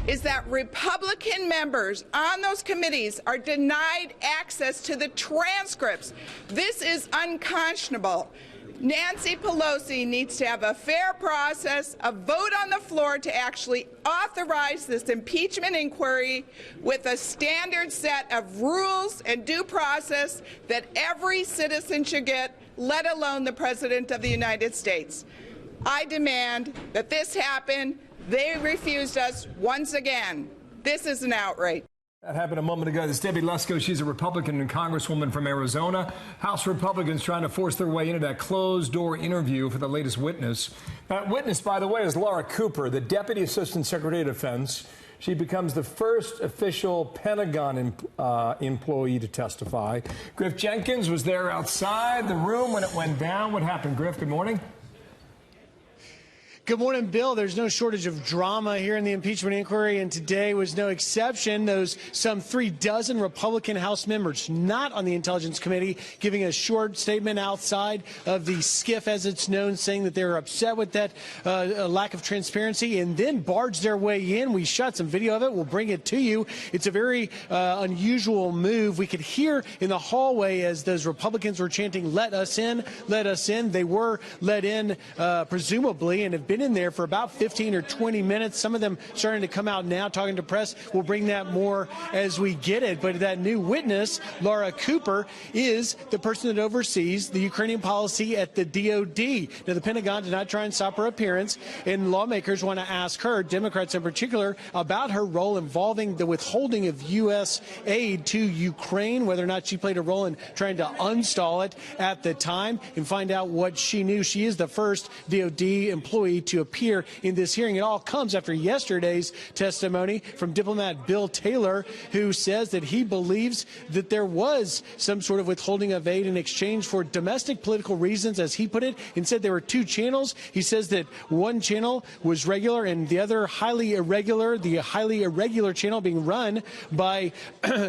is that Republican members on those committees are denied access to the transcripts. This is unconscionable. Nancy Pelosi needs to have a fair process, a vote on the floor to actually authorize this impeachment inquiry with a standard set of rules and due process that every citizen should get, let alone the President of the United States. I demand that this happen. They refused us once again. This is an outrage. That happened a moment ago. This is Debbie Lesko. She's a Republican and Congresswoman from Arizona. House Republicans trying to force their way into that closed-door interview for the latest witness. That witness, by the way, is Laura Cooper, the Deputy Assistant Secretary of Defense. She becomes the first official Pentagon employee to testify. Griff Jenkins was there outside the room when it went down. What happened, Griff? Good morning. Good morning, Bill. There's no shortage of drama here in the impeachment inquiry, and today was no exception. Those some 36 Republican House members not on the Intelligence Committee giving a short statement outside of the skiff, as it's known, saying that they're upset with that lack of transparency, and then barged their way in. We shot some video of it. We'll bring it to you. It's a very unusual move. We could hear in the hallway as those Republicans were chanting, "Let us in, let us in." They were let in, presumably, and have been in there for about 15 or 20 minutes. Some of them starting to come out now, talking to press. We'll bring that more as we get it. But that new witness, Laura Cooper, is the person that oversees the Ukrainian policy at the DOD. Now, the Pentagon did not try and stop her appearance, and lawmakers want to ask her, Democrats in particular, about her role involving the withholding of U.S. aid to Ukraine, whether or not she played a role in trying to uninstall it at the time, and find out what she knew. She is the first DOD employee to appear in this hearing. It all comes after yesterday's testimony from diplomat Bill Taylor, who says that he believes that there was some sort of withholding of aid in exchange for domestic political reasons, as he put it, and said there were two channels. He says that one channel was regular and the other highly irregular, the highly irregular channel being run by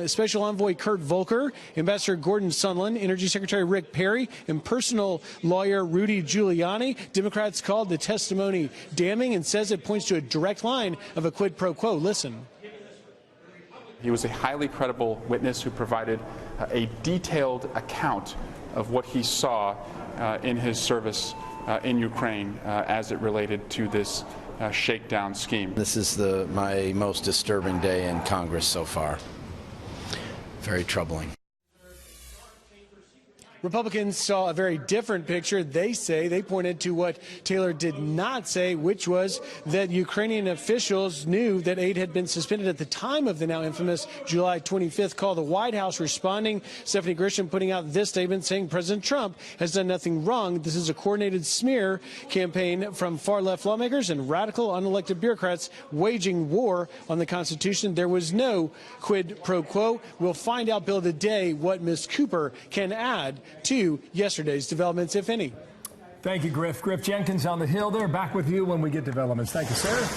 Special Envoy Kurt Volker, Ambassador Gordon Sondland, Energy Secretary Rick Perry, and personal lawyer Rudy Giuliani. Democrats called the testimony damning and says it points to a direct line of a quid pro quo. Listen. He was a highly credible witness who provided a detailed account of what he saw in his service in Ukraine as it related to this shakedown scheme. This is my most disturbing day in Congress so far. Very troubling. Republicans saw a very different picture. They say they pointed to what Taylor did not say, which was that Ukrainian officials knew that aid had been suspended at the time of the now infamous July 25th call. The White House responding, Stephanie Grisham putting out this statement saying President Trump has done nothing wrong. This is a coordinated smear campaign from far-left lawmakers and radical unelected bureaucrats waging war on the Constitution. There was no quid pro quo. We'll find out, Bill, today what Ms. Cooper can add to yesterday's developments, if any. Thank you, Griff. Griff Jenkins on the Hill there. Back with you when we get developments. Thank you, sir.